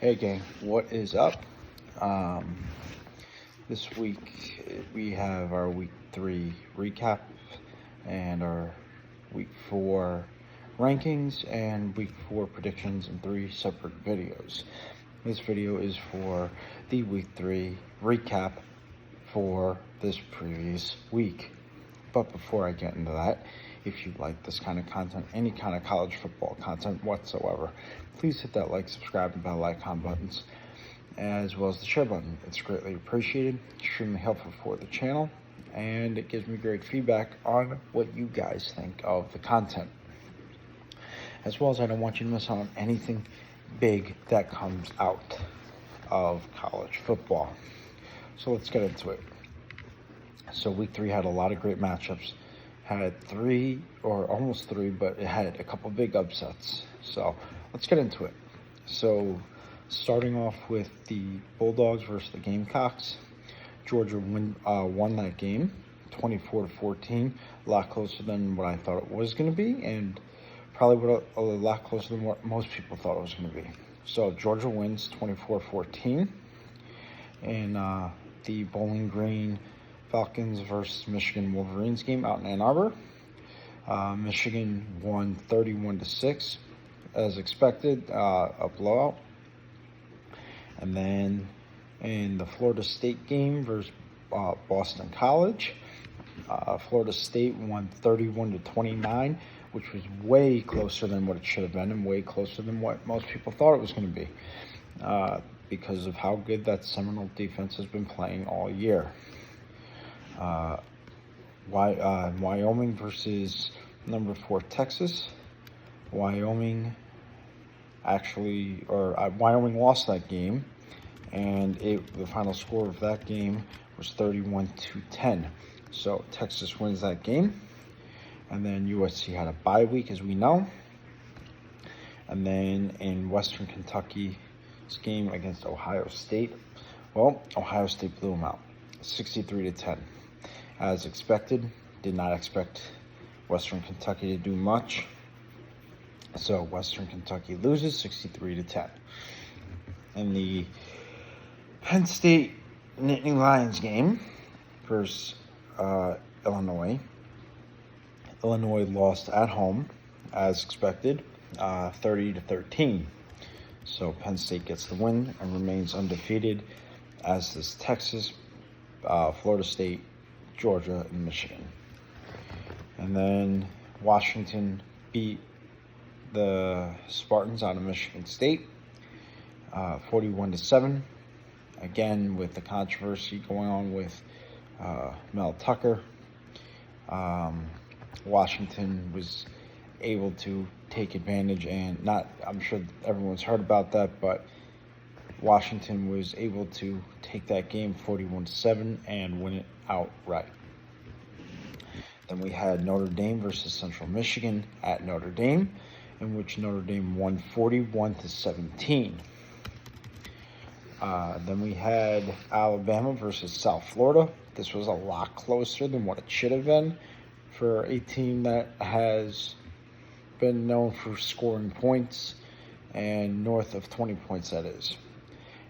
Hey gang, what is up? Um, this week we have our week 3 recap and our week 4 rankings and week 4 predictions in 3 separate videos. This video is for the week 3 recap for this previous week. But before I get into that, if you like this kind of content, any kind of college football content whatsoever, please hit that like, subscribe, and bell icon buttons, as well as the share button. It's greatly appreciated, extremely helpful for the channel, and it gives me great feedback on what you guys think of the content. As well as I don't want you to miss out on anything big that comes out of college football. So let's get into it. So week 3 had a lot of great matchups. Had 3 or almost 3, but it had a couple big upsets. So let's get into it. So starting off with the Bulldogs versus the Gamecocks, Georgia won that game 24-14, a lot closer than what I thought it was going to be, and probably a lot closer than what most people thought it was going to be. So Georgia wins 24-14 in the Bowling Green Falcons versus Michigan Wolverines game out in Ann Arbor. Michigan won 31-6 as expected, a blowout. And then in the Florida State game versus Boston College, Florida State won 31-29, which was way closer than what it should have been and way closer than what most people thought it was going to be, because of how good that Seminole defense has been playing all year. Wyoming versus number 4 Texas. Wyoming lost that game, and the final score of that game was 31-10. So Texas wins that game, and then USC had a bye week, as we know. And then in Western Kentucky's game against Ohio State, Ohio State blew them out 63-10. As expected, did not expect Western Kentucky to do much. So Western Kentucky loses 63-10. In the Penn State Nittany Lions game versus Illinois, Illinois lost at home, as expected, 30-13. So Penn State gets the win and remains undefeated, as does Texas, Florida State, Georgia, and Michigan. And then Washington beat the Spartans out of Michigan State 41-7. Again, with the controversy going on with Mel Tucker, Washington was able to take advantage, and I'm sure everyone's heard about that, but Washington was able to take that game 41-7 and win it outright. Then we had Notre Dame versus Central Michigan at Notre Dame, in which Notre Dame won 41-17. Then we had Alabama versus South Florida. This was a lot closer than what it should have been for a team that has been known for scoring points, and north of 20 points, that is.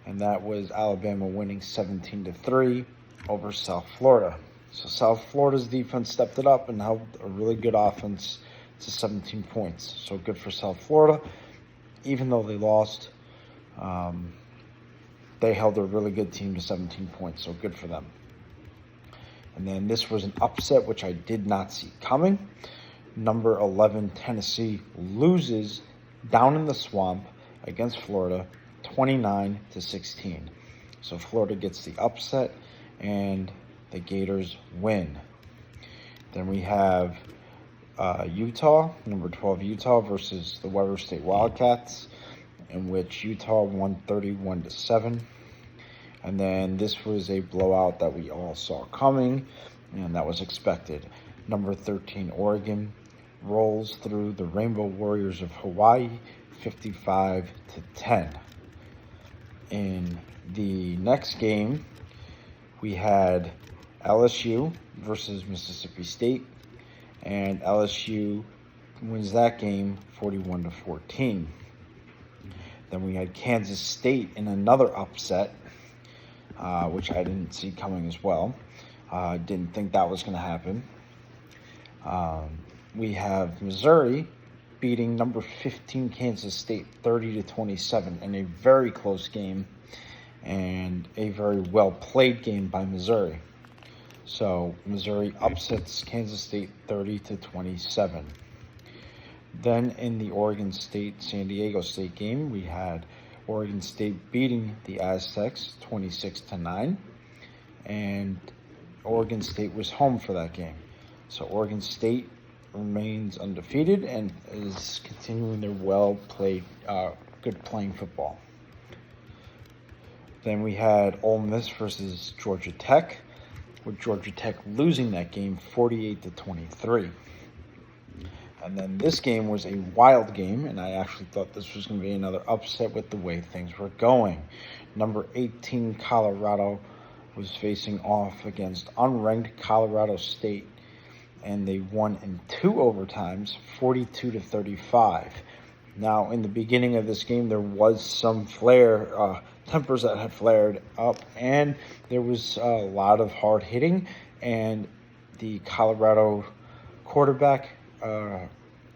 And that was Alabama winning 17-3 over South Florida. So South Florida's defense stepped it up and held a really good offense to 17 points. So good for South Florida. Even though they lost, they held a really good team to 17 points. So good for them. And then this was an upset, which I did not see coming. Number 11 Tennessee loses down in the swamp against Florida 29-16. So Florida gets the upset and the Gators win. Then we have Utah, number 12 Utah versus the Weber State Wildcats, in which Utah won 31-7. And then this was a blowout that we all saw coming, and that was expected. Number 13 Oregon rolls through the Rainbow Warriors of Hawaii 55-10. In the next game, we had LSU versus Mississippi State, and LSU wins that game 41-14. Then we had Kansas State in another upset, which I didn't see coming as well. Didn't think that was going to happen. We have Missouri beating number 15 Kansas State 30-27 in a very close game and a very well played game by Missouri. So Missouri upsets Kansas State 30-27. Then in the Oregon State-San Diego State game, we had Oregon State beating the Aztecs 26-9, and Oregon State was home for that game. So Oregon State remains undefeated and is continuing their well-played, good playing football. Then we had Ole Miss versus Georgia Tech, with Georgia Tech losing that game 48-23. And then this game was a wild game, and I actually thought this was going to be another upset with the way things were going. Number 18 Colorado was facing off against unranked Colorado State, and they won in 2 overtimes, 42-35. Now, in the beginning of this game, there was some tempers that had flared up, and there was a lot of hard hitting, and the Colorado quarterback, or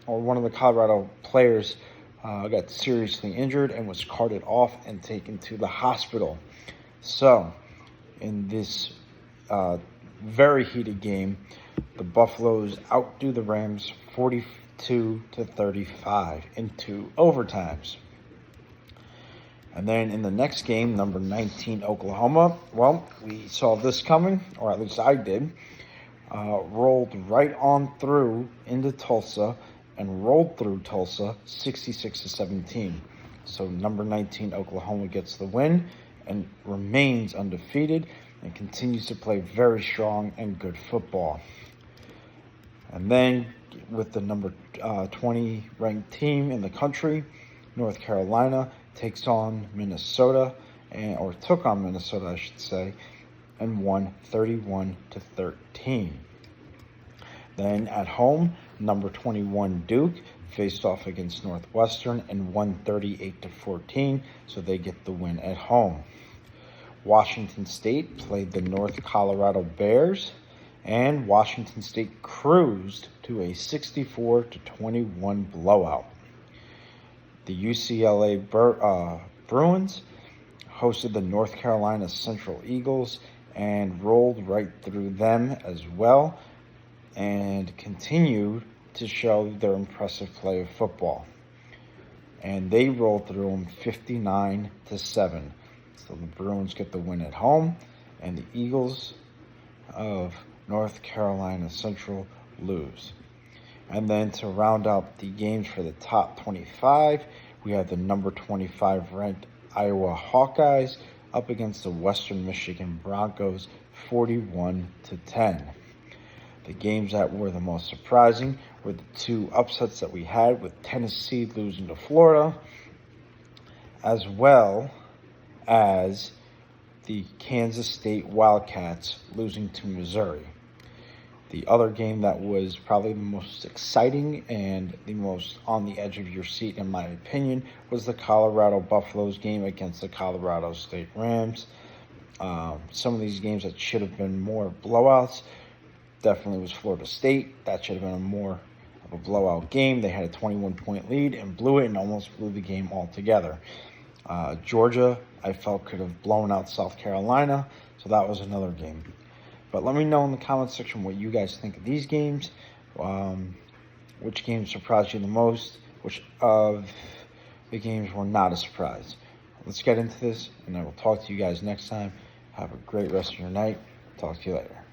one of the Colorado players, got seriously injured and was carted off and taken to the hospital. So, in this very heated game, the Buffaloes outdo the Rams 42-35 in 2 overtimes. And then in the next game, number 19 Oklahoma, well, we saw this coming, or at least I did, rolled right on through into Tulsa and rolled through Tulsa 66-17. So number 19 Oklahoma gets the win and remains undefeated and continues to play very strong and good football. And then with the number 20 ranked team in the country, North Carolina takes on Minnesota, or took on Minnesota, I should say, and won 31-13. Then at home, number 21 Duke faced off against Northwestern and won 38-14, so they get the win at home. Washington State played the North Colorado Bears, and Washington State cruised to a 64-21 blowout. The UCLA Bruins hosted the North Carolina Central Eagles and rolled right through them as well and continued to show their impressive play of football. And they rolled through them 59-7. So the Bruins get the win at home, and the Eagles of North Carolina Central lose. And then to round out the games for the top 25, we have the number 25 ranked Iowa Hawkeyes up against the Western Michigan Broncos 41-10. The games that were the most surprising were the 2 upsets that we had, with Tennessee losing to Florida, as well as the Kansas State Wildcats losing to Missouri. The other game that was probably the most exciting and the most on the edge of your seat, in my opinion, was the Colorado Buffaloes game against the Colorado State Rams. Some of these games that should have been more blowouts definitely was Florida State. That should have been more of a blowout game. They had a 21-point lead and blew it and almost blew the game altogether. Georgia, I felt, could have blown out South Carolina, so that was another game. But let me know in the comment section what you guys think of these games. Which games surprised you the most? Which of the games were not a surprise? Let's get into this, and I will talk to you guys next time. Have a great rest of your night. Talk to you later.